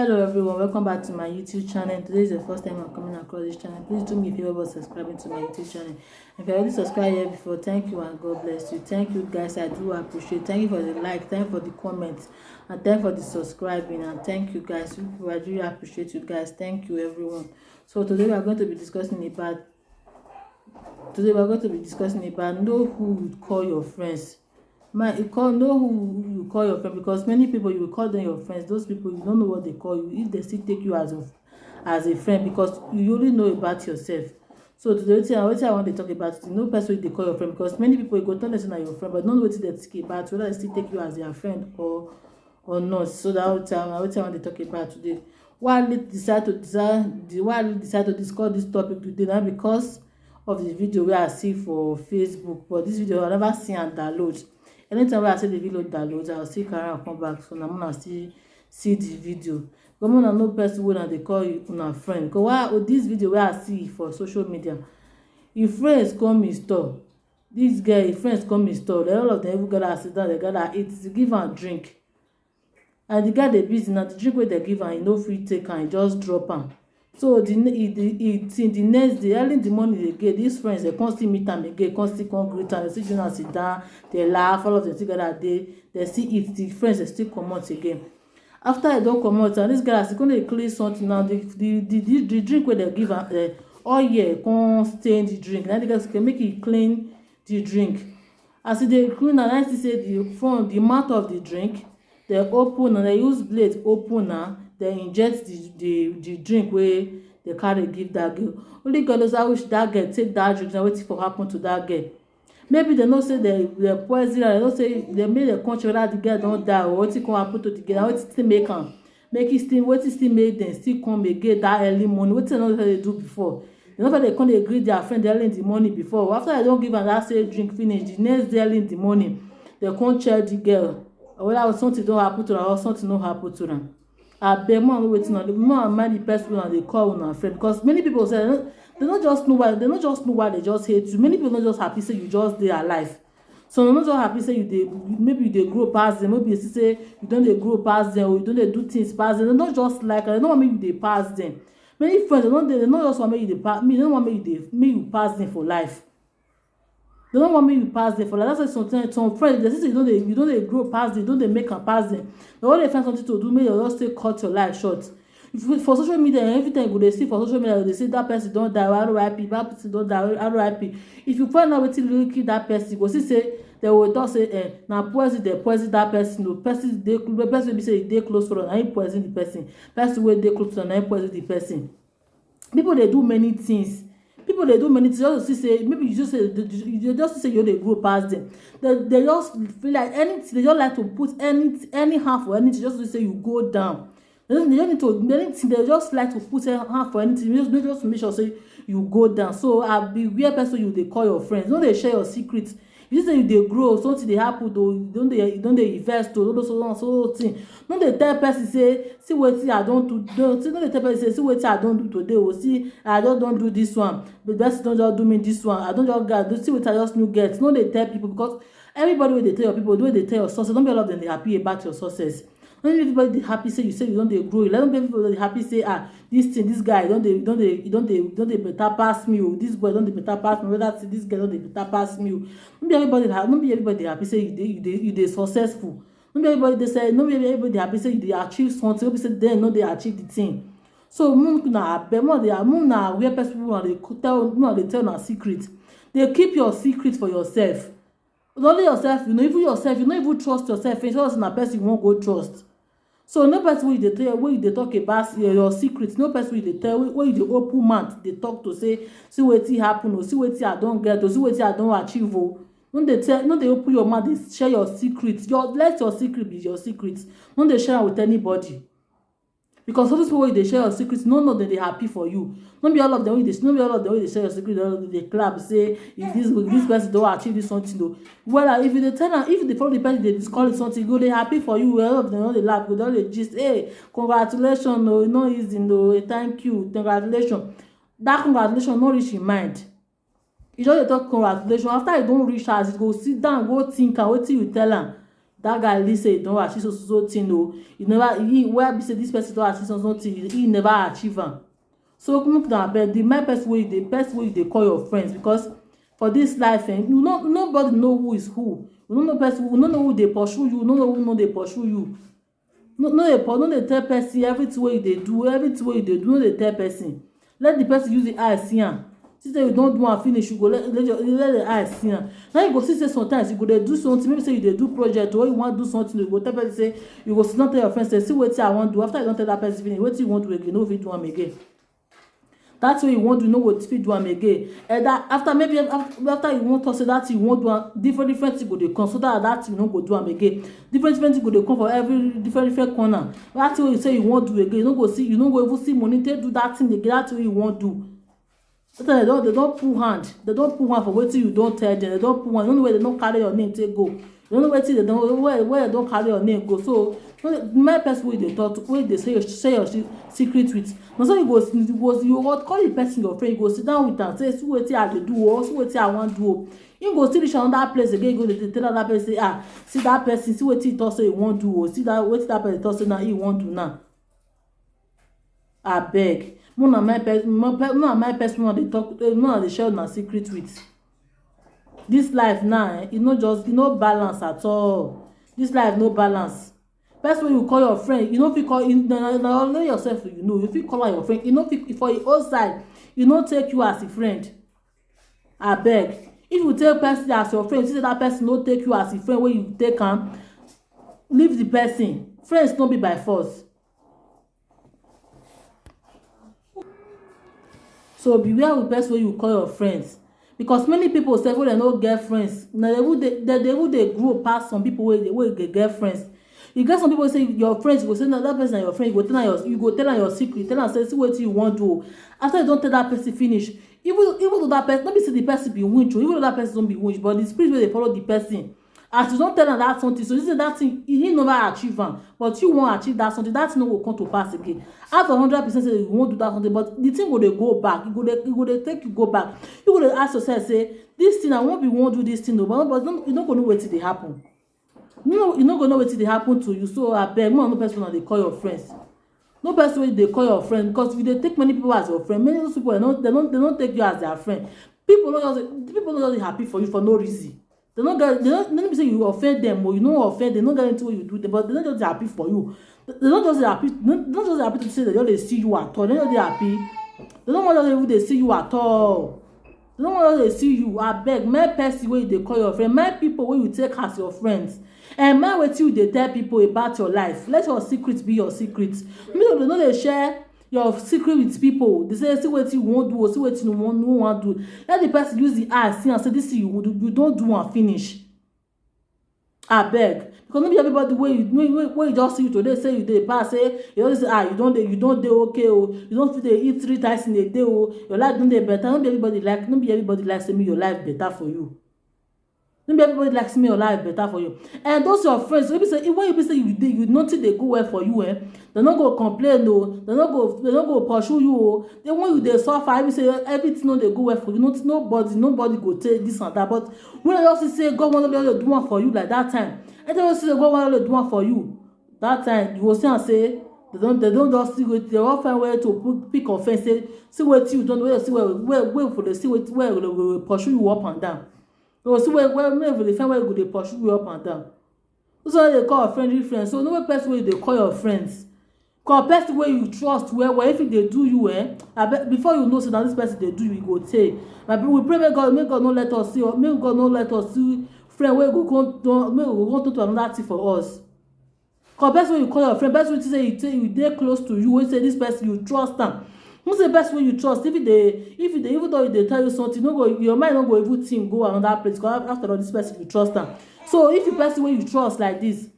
Hello everyone, welcome back to my YouTube channel. Today is the first time I'm coming across this channel. Please do me a favor by subscribing to my YouTube channel. If you already subscribed here before, thank you and God bless you. Thank you guys, I do appreciate. Thank you for the like, thank you for the comments, and thank you for the subscribing, and thank you guys. I really appreciate you guys. Thank you everyone. So today we are going to be discussing about know who you call your friends. Know who you call your friend, because many people you will call them your friends. Those people you don't know what they call you, if they still take you as a friend, because you only know about yourself. So today I want to talk about it. No person they call your friend, because many people you go tell them your friend, but don't know what they think about, whether they still take you as their friend or not. So that's what I want to talk about today. Why I decide to discuss this topic today? Now because of the video where I see for Facebook, but this video I never see and download. Anytime I see the video download, I'll see carry and come back. So now I'm gonna see the video. But I no person when they call you una friend. Because why this video where I see for social media, if friends come in store, this guy, if friends come in store, all of them even gather sit down, they gather eat, give and drink. And the guy they busy now, the drink where they give and he no free take and just drop am. So the next day, early in the morning they get these friends, they constantly meet them again, constantly come greet and they see Jonah sit down, they laugh, all of them together, they see it, the friends they still come out again. After they don't come out, and this guy is going to clean something now, the drink where they give all year come stain the drink. Now the guys can make it clean the drink. As they clean, and I say the mouth of the drink, they open and they use blade open now. They inject the drink where they carry give that girl. Only God knows how wish that girl take that drink and wetin for happen to that girl. Maybe they know say they poison her, they know say they make the country whether the girl don die or wetin come happen to the girl, and wetin still make am make it still wetin still make dem still come again that early morning. Wetin they no dey do before. They no dey come dey greet their friend early in the morning before. After they don give am that same drink finish, the next day early in the morning they come check the girl whether something don happen to her or something no happen to am. Abeg more no wetin on the more mind the person and they call una friend, because many people say they not just know why they just hate you. Many people not just happy say you just dey alive. So they not just happy say maybe you dey grow past them, maybe you say you don't dey grow past them, or you don't dey do things past them. They not just like they don't want make you dey pass them. Many friends they not just want make you dey pass me, they don't want make you pass them for life. They don't want me to pass them for like that's why sometimes some friends they say you don't dey grow past them, you don't dey make am pass them. They want to find something to do, make you just take cut your life short. If for social media, everything you go dey see for social media, they say that person don die, RIP, that person don die, RIP. If you find out wetin really kill that person, you go see say they will talk say na poison dey poison that person. No person wey be say e dey close to am, na him poison the person. Person wey dey close to am, na him poison the person. People dey do many things. Just to see say maybe you just say you dey grow past them. They just feel like anything. They just like to put any half for anything just to say you go down. They don't need to anything. They just like to put half for anything. Just to make sure say you go down. So beware person you dey call your friends. Don't they share your secrets. You say you dey grow, something dey happen though, you don dey invest though, so thing. No dey tell person say see wetin I don do. No dey tell person say see wetin I don do today. Oh, see I don do this one, but person don just do me this one. I don just get see wetin I just new get. No dey tell people, because everybody wey dey tell your people, wey dey tell your success, don't be all of them dey happy about your success. Not everybody dey happy say you say you don dey grow. Let them people dey happy say this guy don dey better pass me. Oh, this boy don dey better pass me. Whether this girl don dey better pass me. No be everybody dey happy say you dey successful. No be everybody dey happy say you dey achieve something. No be say dem no dey achieve the thing. So na where people dey tell na secret. Dey keep your secret for yourself. Only yourself, even yourself, you no even trust yourself. It's just na person you wan go trust. So no person wey you dey talk about your secret. No person wey you dey tell, wey you dey open mouth dey talk to say see wetin happen o, see wetin I don get o, see wetin I don achieve o. No dey open your mouth dey share your secret. Let your secret be your secret. No dey share am with anybody. Because all those people wey dey share your secret, no dem dey happy for you. No be all of them wey dey share your secret dey clap say if this person don achieve this something o. Well, if you dey tell am, if you dey follow the person dey discourage something, you go dey happy for you. All of them don dey laugh, go don dey gist, hey congratulations o, e no easy o, thank you, congratulations. That congratulations no reach im mind. You just dey talk congratulations. After you don reach house, you go sit down go think am wetin you tell am. that guy really say he don achieve so thing o, he never, he where be say this person don achieve so thing, he never achieve am. So make una abeg, the main person wey you dey call your friends, because for this life nobody know who is who. You no know person, you no know who dey pursue you, you no know who no dey pursue you. No dey tell person everything wey you dey do, no dey tell person. Let the person use the eye see am. See say you don do am finish, you go let the eye see am. Now you go see say sometimes you go dey do something, maybe say you dey do project or you wan do something, you go tell person say, you go sit down tell your friend say, see wetin I wan do. After you don tell that person finish, wetin you wan do again, you no fit do am again. That way you wan do, you no go fit do am again. And that after you wan talk say that thing you wan do am, different things go dey come, so that thing you no go do am again. Different things go dey come for every different corner. That thing wey you say you wan do again, you no go even see money take do that thing again. That thing wey you wan do, they don pull hand for wetin you don tell them. They don pull hand. You no know where they don carry your name take go. You no know wetin they don, where they don carry your name go. So my person wey dey talk to, wey dey share your secret with, na so you go call the person your friend, you go sit down with am say, see wetin I dey do o, see wetin I wan do o. You go still reach another place again, you go dey tell another person say, see that person, see wetin he talk say he wan do o, see that wetin that person talk say na he wan do now. Abeg, una my person una dey talk, una dey share una secret with. This life now, e no balance at all. This life no balance. Person wey you call your friend, you no fit call, na only yourself you know. You fit call am your friend, you no fit for your own side, you no take you as a friend. Abeg, if you take person as your friend, you see say that person no take you as a friend wey you take am, leave the person. Friends no be by force. So beware with person wey you call your friends, because many people sef wey dem no get friends, na dem dey grow pass some people wey dey get friends. You get some people say your friends, you go say na that person na your friend, you go tell am your secret, tell am say, see wetin you wan do o. After you don tell that person finish, even though that person, no be say the person be winch o, even though that person don be winch, but the spirit wey dey follow the person, as you don tell am that something, so you say that thing he never achieve am, but you wan achieve that something, that thing no go come to pass again. Out of 100% say you wan do that something, but the thing go dey go back, e go dey take you go back. You go dey ask yourself say, this thing I wan do this thing o, but you no go know wetin dey happen. You no go know wetin dey happen to you. So abeg, no person una dey call your friends. No person wey dey call your friend, because if you dey take many people as your friend, many of those people they no take you as their friend. People no just dey happy for you for no reason. They no be say you offend them or you no offend them, no get anything wey you do them, but they no just dey happy for you. They no just dey happy to say they just dey see you at all. They no just dey happy. They no wan just even dey see you at all. They no wan just dey see you. Abeg, my person wey you dey call your friend, my people wey you take as your friends, and mind wetin you dey tell people about your life. Let your secret be your secret. Make no dey share your secret with people. They say, see wetin you wan do o, see wetin you no wan do. Let the person use the eye see am say, this thing you don do am finish. Abeg, because no be everybody wey you just see you today say you dey pass, say you always say, you don dey okay o, you don fit dey eat 3 times in a day o, your life don dey better. No be everybody like say make your life better for you. No be everybody like say make your life better for you. And those your friends, when you be say you nothing dey go well for you, they no go complain o, they no go pursue you o. Then when you dey suffer, if you say everything no dey go well for you, nobody go take this and that. But when you just say God wan only do one for you like that time, anytime you say God wan only do one for you, that time you go see am say they don't just see wetin they wan find way to pick offense, say see wetin you don do, see where for dey see where they go pursue you up and down. So see where they find where you go dey pursue you up and down. So they call friendly friends. So no person wey you dey call your friends, call person wey you trust well. If they do you, before you know say na this person dey do you, go tey. We pray make God no let us see friend wey go come to another thing for us. Call person wey you call your friend, person wey say you dey close to you, wey say this person you trust am. Who say best wey you trust? If even though they tell you something, your mind no go even think go another place, because after all, this person you trust am. So if the person wey you trust like this,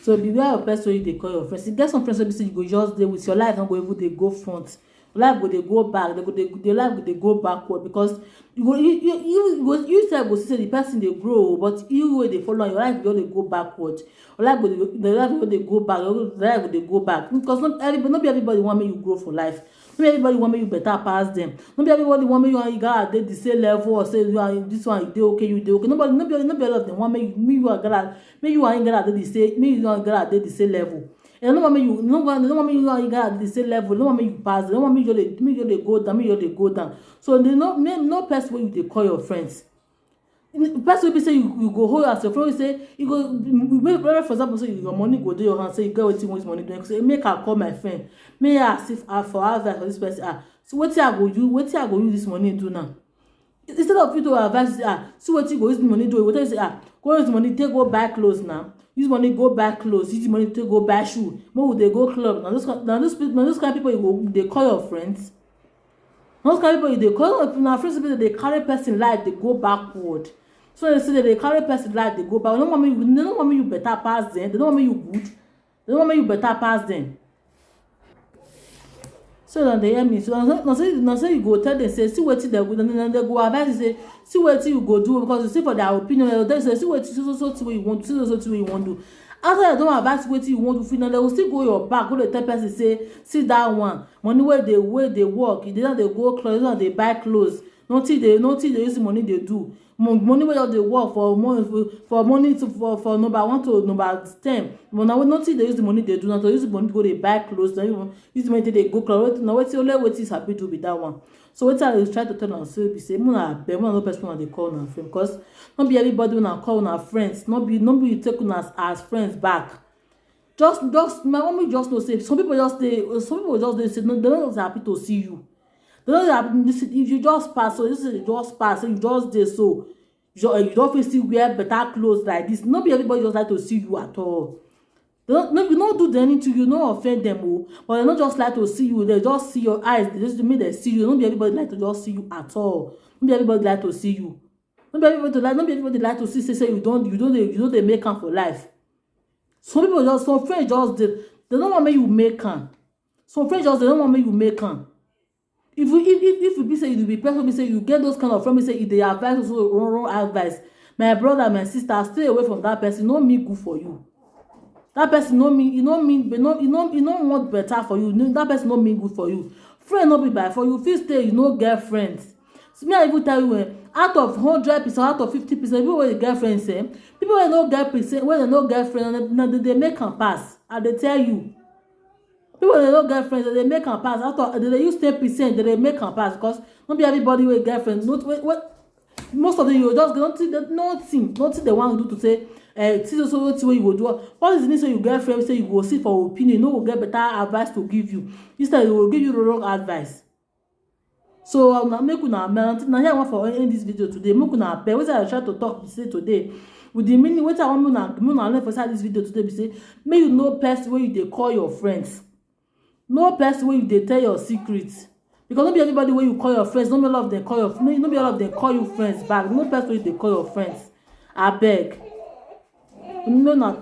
so beware of person wey you dey call your friends. You get some friends wey be say you go just dey with, your life no go even dey go front, your life go dey go back, your life go dey go backward, because you sef go see say the person dey grow, but you wey dey follow am, your life go dey go backward. Your life go dey go back, your life go dey go back, because no be everybody want make you grow for life. be everybody want make you better pass them. No be everybody want make you gotta dey the same level or say you are this one you dey okay, you dey okay. Nobody, no be all of them want make you and gotta make you and gotta dey the same, make you and gotta dey the same level. And no want make you, no want make you and gotta dey the same level. No want make you pass. No want make you dey go down, make you dey go down. So they no person wey you dey call your friends. The person wey be say you go hold as your friend, say you go make, for example, say your money go dey your hand, say you get wetin you want this money do, say make I call my friend, make I ask if for advice for this person. So wetin I go use this money do now. Instead of you to advise, see wetin you go use the money do, you go tell you say go use money take go buy clothes now. Use money go buy clothes, use the money take go buy shoe. Make we dey go club. Now those kind of people you go dey call your friends. Those kind of people you dey call na friends, people dey carry person life dey go backward. So they say they carry person life they go back. They don't want me you better pass them. They don't want me you good. They don't want me you better pass them. So then they hear me. So now say you go tell them, say see wetin they go, then they go advise you, say see wetin you go do, because you see for their opinion they say see wetin so you want, see so you want do. After they don't advise wetin you want to feel, now they will still go your back, go to tell person say see that one money where they work, they don't they go clothes, they buy clothes. Nothing they use the money they do. Money wey just dey work for money for number 1 to number 10, but now nothing they use the money they do. Now to use the money to go dey buy clothes, then even use the money to dey go club. Now wetin sabi do be that one. So wetin I dey try to tell am say be say una abeg, una no person una dey call una friend, because no be everybody una call una friends. No be you take una as friends back. Just my mommy just know say some people just dey say no, they no just happy to see you. They don't happen. If you just pass, so this is just pass, so you just dey so you don't feel still wear better clothes like this. Not be everybody just like to see you at all. You don't do anything to you, no offend them, but they not just like to see you. They just see your eyes. They just make them see you. Not be everybody like to just see you at all. Not be everybody like to see you. Not be everybody like to see say you don't they make am for life. Some friends just they don't want me you make am. Some friends just they don't want me you make am. If you be say you be person be say you get those kind of friends, say if they advise also wrong advice, my brother, my sister, stay away from that person. No mean good for you. That person no mean you no want better for you. That person no mean good for you. Friend no be bad for you. Feel stay you no get friends. So me I even tell you, out of 100%, out of 50%, people wey get friends, people wey no get percent, wey no get friends, they make am pass. I dey tell you. People they don't get friends, they make am pass. After they use 10%, they make am pass, because not be everybody will get friends. Most of them you just nothing they want to do to say see so what you will do. What is the reason you get friends say you go see for opinion, no will get better advice to give you. Instead they will give you the wrong advice. So make una now here I want for end this video today. Make una pay. What I try to talk say today with the meaning. What I want una learn for this video today be say make you know person where you dey call your friends. No person wey you dey tell your secrets, because no be everybody wey you call your friends, no be all of them call your no be all of them call you friends back. No person wey you dey call your friends. Abeg. No na.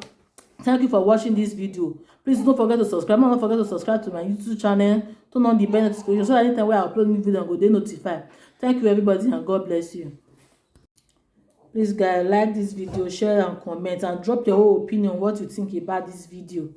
Thank you for watching this video. Please don't forget to subscribe. Don't forget to subscribe to my YouTube channel. Turn on the bell notification so that anytime when I upload new video, I go dey notified. Thank you everybody and God bless you. Please guys, like this video, share and comment, and drop your whole opinion what you think about this video.